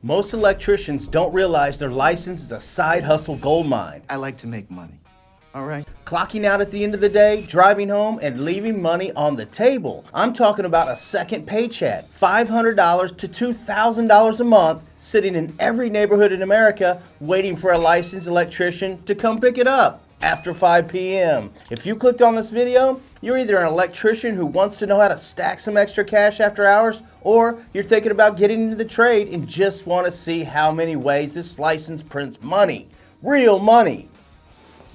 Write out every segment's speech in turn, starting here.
Most electricians don't realize their license is a side hustle goldmine. I like to make money. All right. Clocking out at the end of the day, driving home, and leaving money on the table. I'm talking about a second paycheck, $500 to $2,000 a month, sitting in every neighborhood in America, waiting for a licensed electrician to come pick it up after 5 p.m. If you clicked on this video, you're either an electrician who wants to know how to stack some extra cash after hours, or you're thinking about getting into the trade and just want to see how many ways this license prints money. Real money.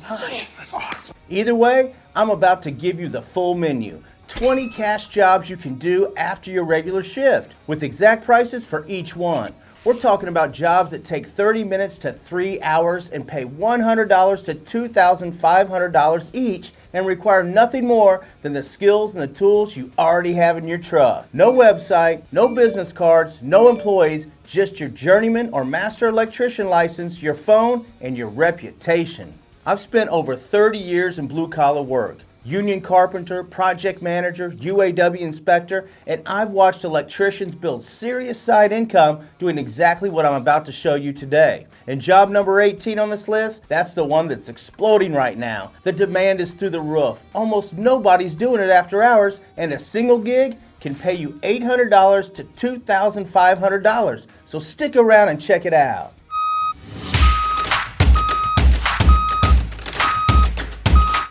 Nice. That's awesome. Either way, I'm about to give you the full menu. 20 cash jobs you can do after your regular shift, with exact prices for each one. We're talking about jobs that take 30 minutes to 3 hours and pay $100 to $2,500 each and require nothing more than the skills and the tools you already have in your truck. No website, no business cards, no employees, just your journeyman or master electrician license, your phone, and your reputation. I've spent over 30 years in blue-collar work. Union carpenter, project manager, UAW inspector, and I've watched electricians build serious side income doing exactly what I'm about to show you today. And job number 18 on this list, that's the one that's exploding right now. The demand is through the roof. Almost nobody's doing it after hours, and a single gig can pay you $800 to $2,500. So stick around and check it out.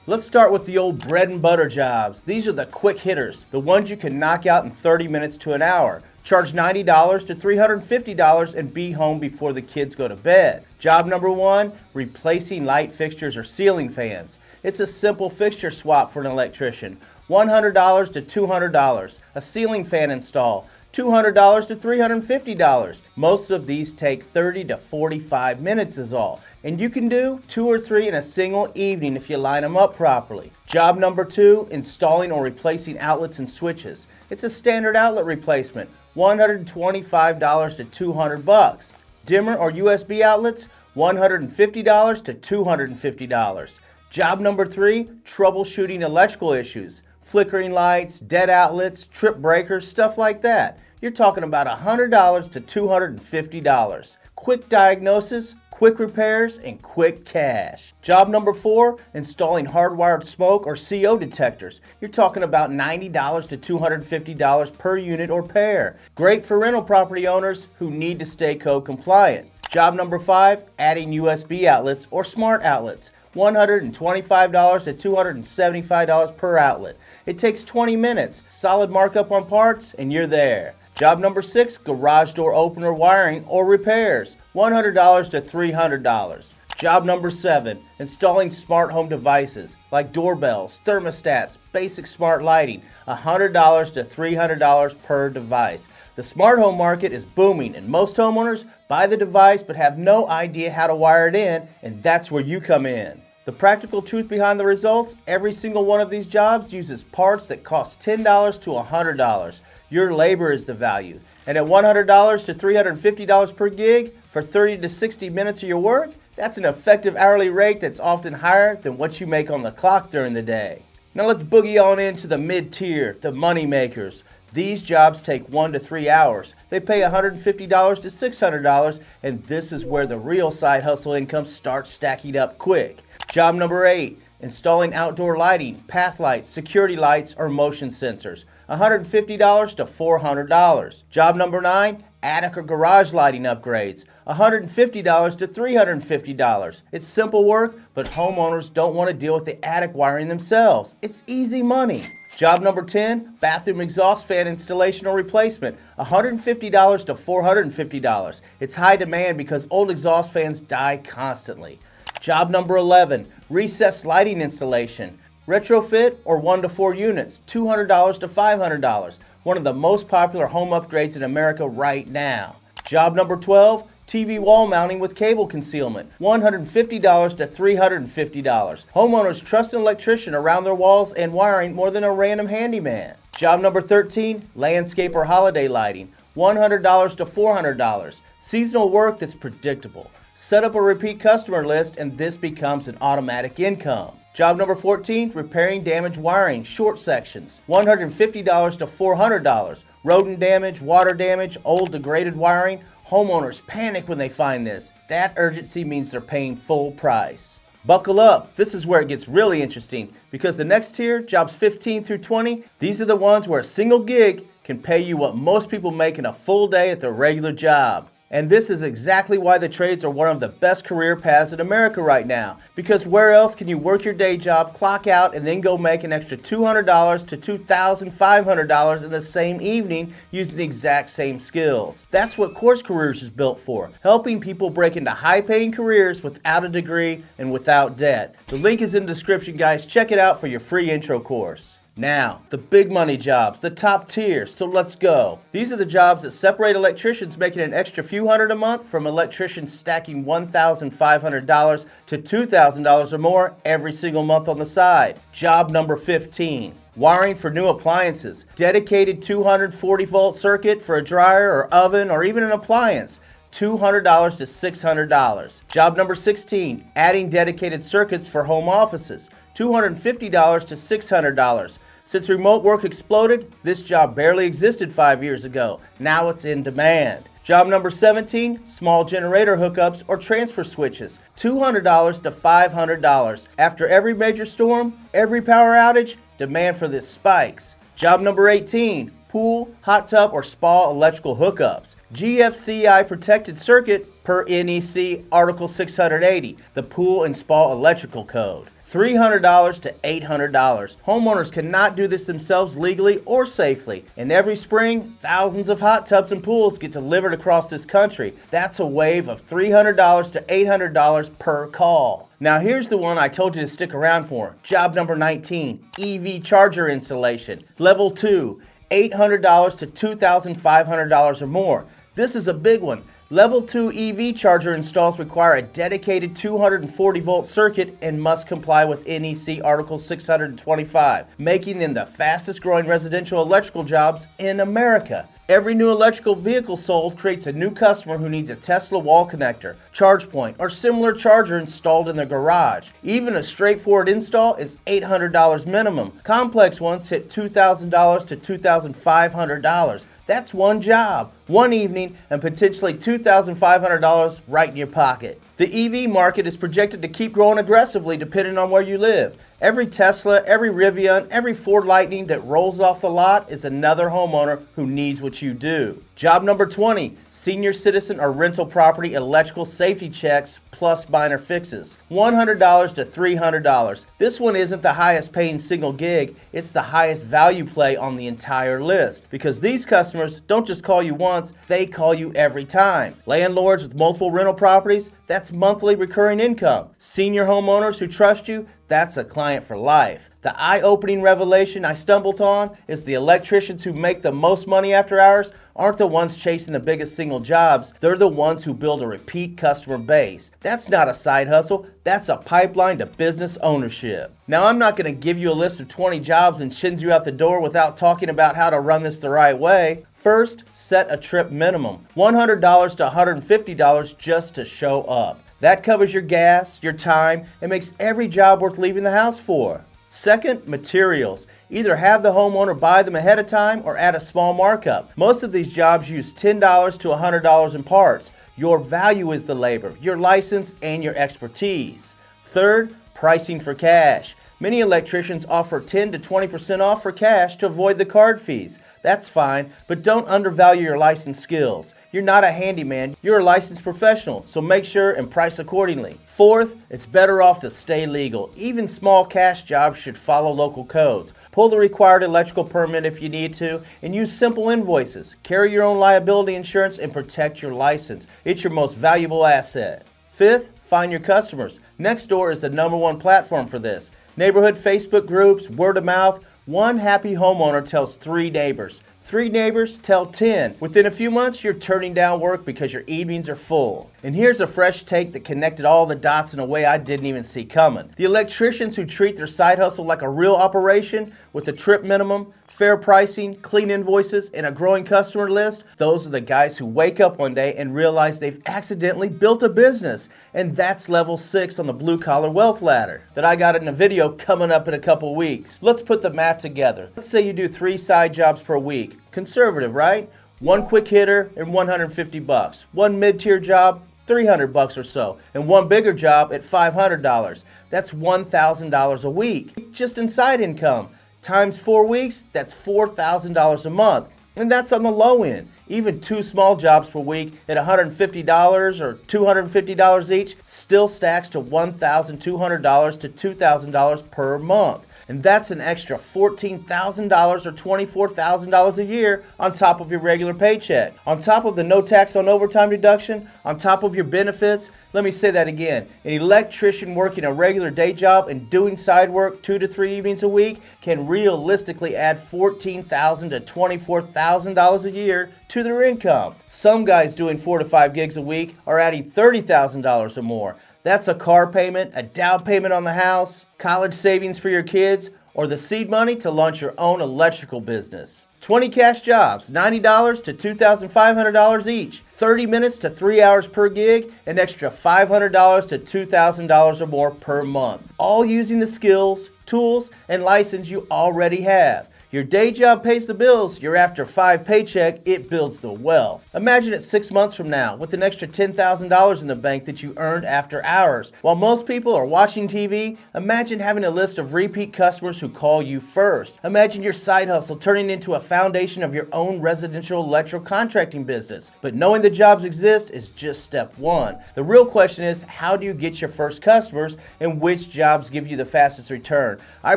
Let's start with the old bread and butter jobs. These are the quick hitters, the ones you can knock out in 30 minutes to an hour. Charge $90 to $350 and be home before the kids go to bed. Job number 1, replacing light fixtures or ceiling fans. It's a simple fixture swap for an electrician. $100 to $200. A ceiling fan install. $200 to $350. Most of these take 30 to 45 minutes is all. And you can do 2 or 3 in a single evening if you line them up properly. Job number 2, installing or replacing outlets and switches. It's a standard outlet replacement, $125 to $200. Dimmer or USB outlets, $150 to $250. Job number 3, troubleshooting electrical issues. Flickering lights, dead outlets, trip breakers, stuff like that. You're talking about $100 to $250. Quick diagnosis, quick repairs, and quick cash. Job number 4, installing hardwired smoke or CO detectors. You're talking about $90 to $250 per unit or pair. Great for rental property owners who need to stay code compliant. Job number 5, adding USB outlets or smart outlets. $125 to $275 per outlet. It takes 20 minutes, solid markup on parts, and you're there. Job number 6, garage door opener wiring or repairs, $100 to $300. Job number 7, installing smart home devices like doorbells, thermostats, basic smart lighting, $100 to $300 per device. The smart home market is booming, and most homeowners buy the device but have no idea how to wire it in, and that's where you come in. The practical truth behind the results, every single one of these jobs uses parts that cost $10 to $100. Your labor is the value. And at $100 to $350 per gig for 30 to 60 minutes of your work, that's an effective hourly rate that's often higher than what you make on the clock during the day. Now let's boogie on into the mid-tier, the money makers. These jobs take 1 to 3 hours. They pay $150 to $600, and this is where the real side hustle income starts stacking up quick. Job number 8, installing outdoor lighting, path lights, security lights, or motion sensors. $150 to $400. Job number 9, attic or garage lighting upgrades. $150 to $350. It's simple work, but homeowners don't want to deal with the attic wiring themselves. It's easy money. Job number 10, bathroom exhaust fan installation or replacement. $150 to $450. It's high demand because old exhaust fans die constantly. Job number 11, recessed lighting installation. Retrofit or 1 to 4 units, $200 to $500. One of the most popular home upgrades in America right now. Job number 12, TV wall mounting with cable concealment, $150 to $350. Homeowners trust an electrician around their walls and wiring more than a random handyman. Job number 13, landscape or holiday lighting, $100 to $400. Seasonal work that's predictable. Set up a repeat customer list and this becomes an automatic income. Job number 14, repairing damaged wiring, short sections, $150 to $400. Rodent damage, water damage, old degraded wiring, Homeowners panic when they find this. That urgency means they're paying full price. Buckle up, this is where it gets really interesting, because the next tier, jobs 15 through 20, these are the ones where a single gig can pay you what most people make in a full day at their regular job. And this is exactly why the trades are one of the best career paths in America right now. Because where else can you work your day job, clock out, and then go make an extra $200 to $2,500 in the same evening using the exact same skills? That's what Course Careers is built for, helping people break into high-paying careers without a degree and without debt. The link is in the description, guys. Check it out for your free intro course. Now, the big money jobs, the top tier, so let's go. These are the jobs that separate electricians making an extra few hundred a month from electricians stacking $1,500 to $2,000 or more every single month on the side. Job number 15. Wiring for new appliances. Dedicated 240 volt circuit for a dryer or oven or even an appliance. $200 to $600. Job number 16. Adding dedicated circuits for home offices. $250 to $600. Since remote work exploded, this job barely existed 5 years ago. Now it's in demand. Job number 17, small generator hookups or transfer switches. $200 to $500. After every major storm, every power outage, demand for this spikes. Job number 18, pool, hot tub, or spa electrical hookups. GFCI protected circuit per NEC Article 680, the Pool and Spa Electrical Code. $300 to $800. Homeowners cannot do this themselves legally or safely. And every spring, thousands of hot tubs and pools get delivered across this country. That's a wave of $300 to $800 per call. Now here's the one I told you to stick around for. Job number 19, EV charger installation. Level 2, $800 to $2,500 or more. This is a big one. Level 2 EV charger installs require a dedicated 240 volt circuit and must comply with NEC Article 625, making them the fastest growing residential electrical jobs in America. Every new electrical vehicle sold creates a new customer who needs a Tesla wall connector, charge point, or similar charger installed in their garage. Even a straightforward install is $800 minimum. Complex ones hit $2,000 to $2,500. That's one job, one evening, and potentially $2,500 right in your pocket. The EV market is projected to keep growing aggressively depending on where you live. Every Tesla, every Rivian, every Ford Lightning that rolls off the lot is another homeowner who needs what you do. Job number 20, senior citizen or rental property electrical safety checks plus minor fixes. $100 to $300. This one isn't the highest paying single gig, it's the highest value play on the entire list. Because these customers don't just call you once, they call you every time. Landlords with multiple rental properties, that's monthly recurring income. Senior homeowners who trust you, that's a client for life. The eye-opening revelation I stumbled on is the electricians who make the most money after hours aren't the ones chasing the biggest single jobs. They're the ones who build a repeat customer base. That's not a side hustle. That's a pipeline to business ownership. Now, I'm not going to give you a list of 20 jobs and send you out the door without talking about how to run this the right way. First, set a trip minimum. $100 to $150 just to show up. That covers your gas, your time, and makes every job worth leaving the house for. Second, materials. Either have the homeowner buy them ahead of time or add a small markup. Most of these jobs use $10 to $100 in parts. Your value is the labor, your license, and your expertise. Third, pricing for cash. Many electricians offer 10 to 20% off for cash to avoid the card fees. That's fine, but don't undervalue your licensed skills. You're not a handyman, you're a licensed professional, so make sure and price accordingly. Fourth, it's better off to stay legal. Even small cash jobs should follow local codes. Pull the required electrical permit if you need to, and use simple invoices. Carry your own liability insurance and protect your license. It's your most valuable asset. Fifth, find your customers. Nextdoor is the #1 platform for this. Neighborhood Facebook groups, word of mouth. One happy homeowner tells 3 neighbors. 3 neighbors tell 10. Within a few months, you're turning down work because your evenings are full. And here's a fresh take that connected all the dots in a way I didn't even see coming. The electricians who treat their side hustle like a real operation with a trip minimum, fair pricing, clean invoices, and a growing customer list, those are the guys who wake up one day and realize they've accidentally built a business. And that's level 6 on the blue-collar wealth ladder that I got in a video coming up in a couple weeks. Let's put the math together. Let's say you do 3 side jobs per week. Conservative, right? One quick hitter and 150 bucks. One mid-tier job, 300 bucks or so, and one bigger job at $500. That's $1,000 a week, just in side income. Times 4 weeks, that's $4,000 a month. And that's on the low end. Even 2 small jobs per week at $150 or $250 each still stacks to $1,200 to $2,000 per month. And that's an extra $14,000 or $24,000 a year on top of your regular paycheck. On top of the no tax on overtime deduction, on top of your benefits. Let me say that again. An electrician working a regular day job and doing side work 2 to 3 evenings a week can realistically add $14,000 to $24,000 a year to their income. Some guys doing 4 to 5 gigs a week are adding $30,000 or more. That's a car payment, a down payment on the house, college savings for your kids, or the seed money to launch your own electrical business. 20 cash jobs, $90 to $2,500 each, 30 minutes to 3 hours per gig, an extra $500 to $2,000 or more per month. All using the skills, tools, and license you already have. Your day job pays the bills, your after 5 paycheck, it builds the wealth. Imagine it 6 months from now with an extra $10,000 in the bank that you earned after hours. While most people are watching TV, imagine having a list of repeat customers who call you first. Imagine your side hustle turning into a foundation of your own residential electrical contracting business. But knowing the jobs exist is just step one. The real question is, how do you get your first customers and which jobs give you the fastest return? I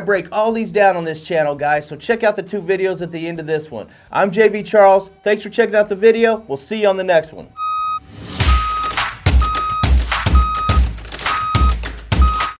break all these down on this channel, guys, so check out the 2 videos at the end of this one. I'm JV Charles. Thanks for checking out the video. We'll see you on the next one.